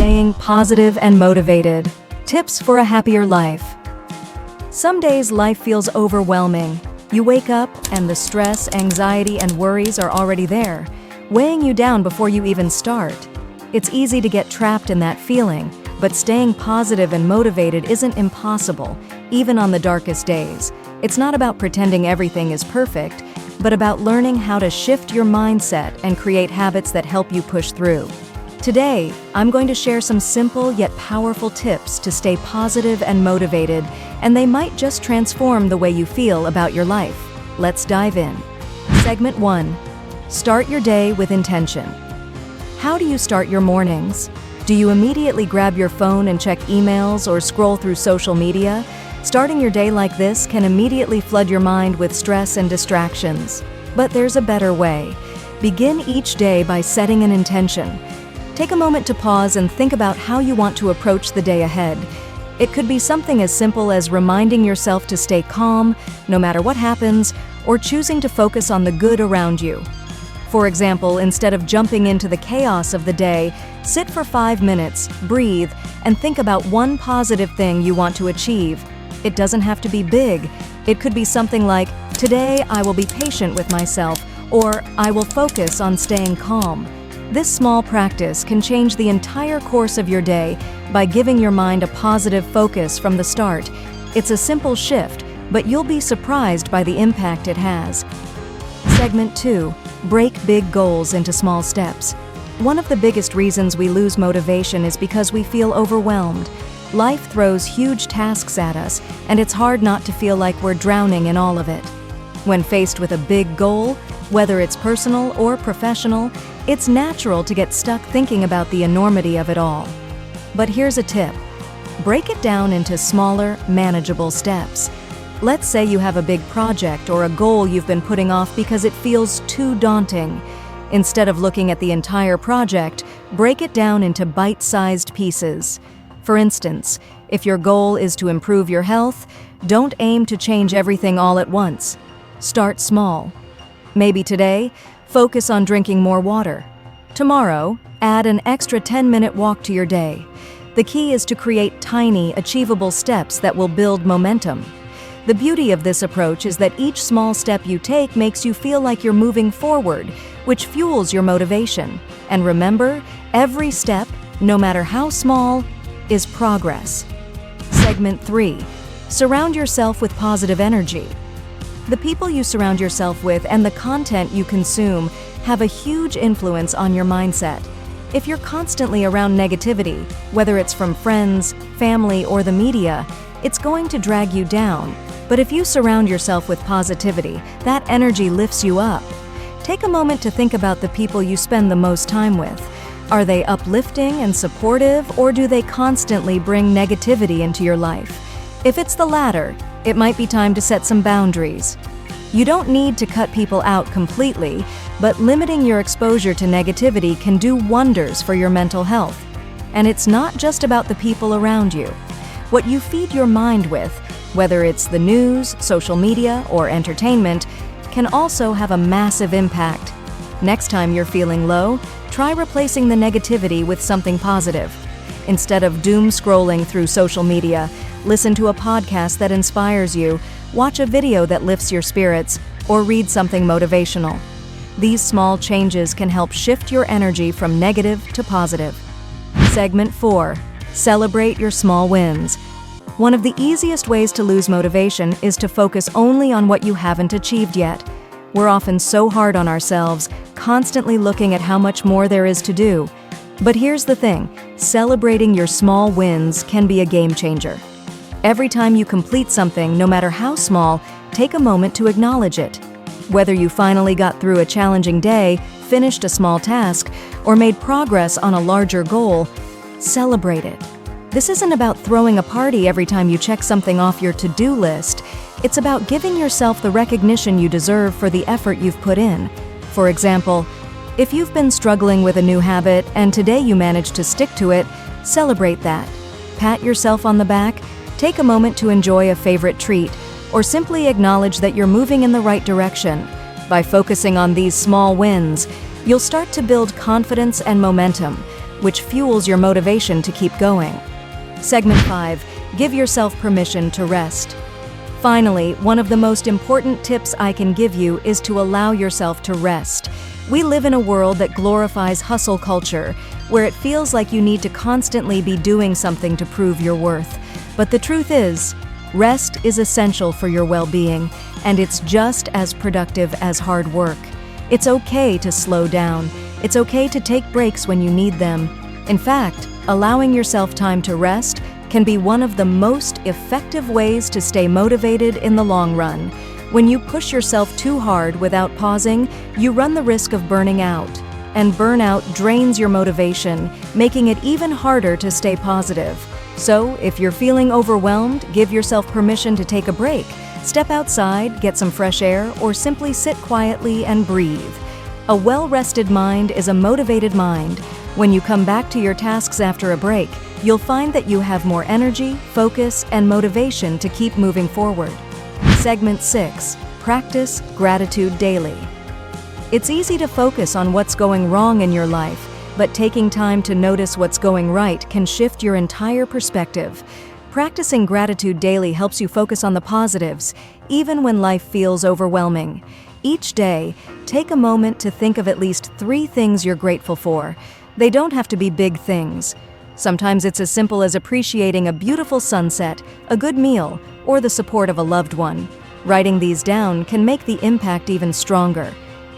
Staying positive and motivated. Tips for a happier life. Some days life feels overwhelming. You wake up and the stress, anxiety, and worries are already there, weighing you down before you even start. It's easy to get trapped in that feeling, but staying positive and motivated isn't impossible, even on the darkest days. It's not about pretending everything is perfect, but about learning how to shift your mindset and create habits that help you push through. Today, I'm going to share some simple yet powerful tips to stay positive and motivated, and they might just transform the way you feel about your life. Let's dive in. Segment 1. Start your day with intention. How do you start your mornings? Do you immediately grab your phone and check emails or scroll through social media? Starting your day like this can immediately flood your mind with stress and distractions. But there's a better way. Begin each day by setting an intention. Take a moment to pause and think about how you want to approach the day ahead. It could be something as simple as reminding yourself to stay calm, no matter what happens, or choosing to focus on the good around you. For example, instead of jumping into the chaos of the day, sit for 5 minutes, breathe, and think about one positive thing you want to achieve. It doesn't have to be big. It could be something like, "Today I will be patient with myself," or "I will focus on staying calm." This small practice can change the entire course of your day by giving your mind a positive focus from the start. It's a simple shift, but you'll be surprised by the impact it has. Segment 2. Break big goals into small steps. One of the biggest reasons we lose motivation is because we feel overwhelmed. Life throws huge tasks at us, and it's hard not to feel like we're drowning in all of it. When faced with a big goal, whether it's personal or professional, it's natural to get stuck thinking about the enormity of it all. But here's a tip. Break it down into smaller, manageable steps. Let's say you have a big project or a goal you've been putting off because it feels too daunting. Instead of looking at the entire project, break it down into bite-sized pieces. For instance, if your goal is to improve your health, don't aim to change everything all at once. Start small. Maybe today, focus on drinking more water. Tomorrow, add an extra 10-minute walk to your day. The key is to create tiny, achievable steps that will build momentum. The beauty of this approach is that each small step you take makes you feel like you're moving forward, which fuels your motivation. And remember, every step, no matter how small, is progress. Segment 3. Surround yourself with positive energy. The people you surround yourself with and the content you consume have a huge influence on your mindset. If you're constantly around negativity, whether it's from friends, family, or the media, it's going to drag you down. But if you surround yourself with positivity, that energy lifts you up. Take a moment to think about the people you spend the most time with. Are they uplifting and supportive, or do they constantly bring negativity into your life? If it's the latter, it might be time to set some boundaries. You don't need to cut people out completely, but limiting your exposure to negativity can do wonders for your mental health. And it's not just about the people around you. What you feed your mind with, whether it's the news, social media, or entertainment, can also have a massive impact. Next time you're feeling low, try replacing the negativity with something positive. Instead of doom scrolling through social media, listen to a podcast that inspires you, watch a video that lifts your spirits, or read something motivational. These small changes can help shift your energy from negative to positive. Segment 4. Celebrate your small wins. One of the easiest ways to lose motivation is to focus only on what you haven't achieved yet. We're often so hard on ourselves, constantly looking at how much more there is to do. But here's the thing, celebrating your small wins can be a game changer. Every time you complete something, no matter how small, take a moment to acknowledge it. Whether you finally got through a challenging day, finished a small task, or made progress on a larger goal, celebrate it. This isn't about throwing a party every time you check something off your to-do list. It's about giving yourself the recognition you deserve for the effort you've put in. For example, if you've been struggling with a new habit and today you managed to stick to it, celebrate that. Pat yourself on the back, take a moment to enjoy a favorite treat, or simply acknowledge that you're moving in the right direction. By focusing on these small wins, you'll start to build confidence and momentum, which fuels your motivation to keep going. Segment 5. Give yourself permission to rest. Finally, one of the most important tips I can give you is to allow yourself to rest. We live in a world that glorifies hustle culture, where it feels like you need to constantly be doing something to prove your worth. But the truth is, rest is essential for your well-being, and it's just as productive as hard work. It's okay to slow down. It's okay to take breaks when you need them. In fact, allowing yourself time to rest can be one of the most effective ways to stay motivated in the long run. When you push yourself too hard without pausing, you run the risk of burning out. And burnout drains your motivation, making it even harder to stay positive. So, if you're feeling overwhelmed, give yourself permission to take a break. Step outside, get some fresh air, or simply sit quietly and breathe. A well-rested mind is a motivated mind. When you come back to your tasks after a break, you'll find that you have more energy, focus, and motivation to keep moving forward. Segment 6. Practice gratitude daily. It's easy to focus on what's going wrong in your life, but taking time to notice what's going right can shift your entire perspective. Practicing gratitude daily helps you focus on the positives, even when life feels overwhelming. Each day, take a moment to think of at least 3 things you're grateful for. They don't have to be big things. Sometimes it's as simple as appreciating a beautiful sunset, a good meal, or the support of a loved one. Writing these down can make the impact even stronger.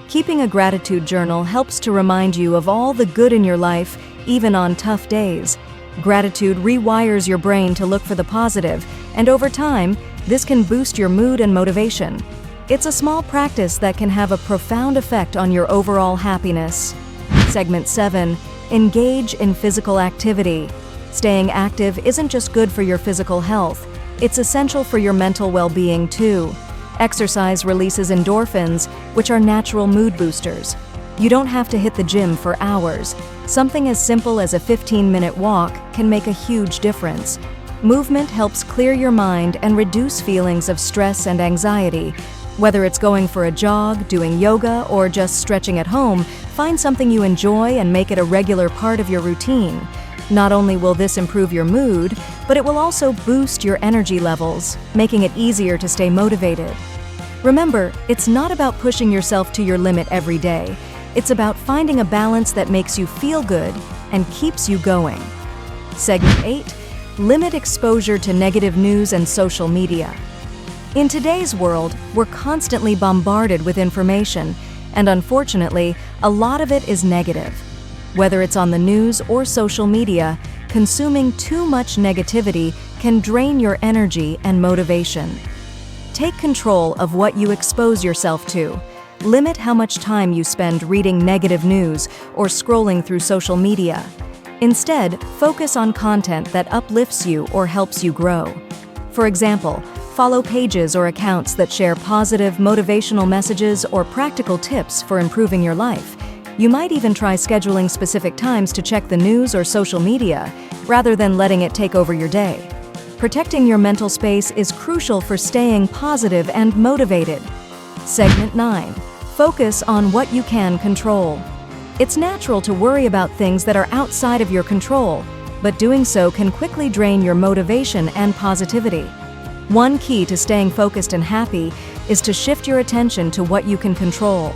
Keeping a gratitude journal helps to remind you of all the good in your life, even on tough days. Gratitude rewires your brain to look for the positive, and over time, this can boost your mood and motivation. It's a small practice that can have a profound effect on your overall happiness. Segment 7. Engage in physical activity. Staying active isn't just good for your physical health, it's essential for your mental well-being too. Exercise releases endorphins, which are natural mood boosters. You don't have to hit the gym for hours. Something as simple as a 15-minute walk can make a huge difference. Movement helps clear your mind and reduce feelings of stress and anxiety. Whether it's going for a jog, doing yoga, or just stretching at home, find something you enjoy and make it a regular part of your routine. Not only will this improve your mood, but it will also boost your energy levels, making it easier to stay motivated. Remember, it's not about pushing yourself to your limit every day. It's about finding a balance that makes you feel good and keeps you going. Segment 8. Limit exposure to negative news and social media. In today's world, we're constantly bombarded with information, and unfortunately, a lot of it is negative. Whether it's on the news or social media, consuming too much negativity can drain your energy and motivation. Take control of what you expose yourself to. Limit how much time you spend reading negative news or scrolling through social media. Instead, focus on content that uplifts you or helps you grow. For example, follow pages or accounts that share positive, motivational messages or practical tips for improving your life. You might even try scheduling specific times to check the news or social media, rather than letting it take over your day. Protecting your mental space is crucial for staying positive and motivated. Segment 9. Focus on what you can control. It's natural to worry about things that are outside of your control, but doing so can quickly drain your motivation and positivity. One key to staying focused and happy is to shift your attention to what you can control.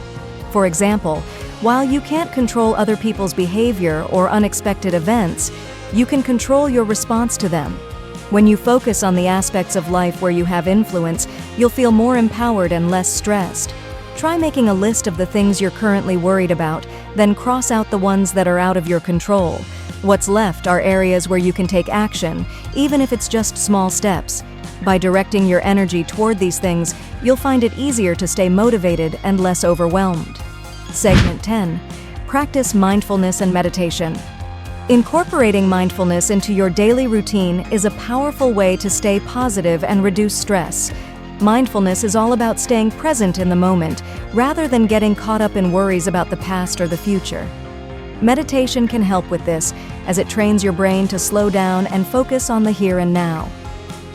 For example, while you can't control other people's behavior or unexpected events, you can control your response to them. When you focus on the aspects of life where you have influence, you'll feel more empowered and less stressed. Try making a list of the things you're currently worried about, then cross out the ones that are out of your control. What's left are areas where you can take action, even if it's just small steps. By directing your energy toward these things, you'll find it easier to stay motivated and less overwhelmed. Segment 10. Practice mindfulness and meditation. Incorporating mindfulness into your daily routine is a powerful way to stay positive and reduce stress. Mindfulness is all about staying present in the moment, rather than getting caught up in worries about the past or the future. Meditation can help with this, as it trains your brain to slow down and focus on the here and now.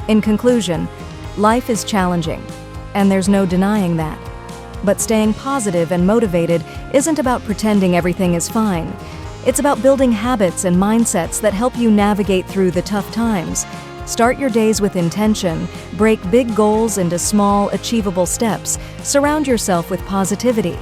In conclusion, life is challenging, and there's no denying that. But staying positive and motivated isn't about pretending everything is fine. It's about building habits and mindsets that help you navigate through the tough times. Start your days with intention, break big goals into small, achievable steps, surround yourself with positivity.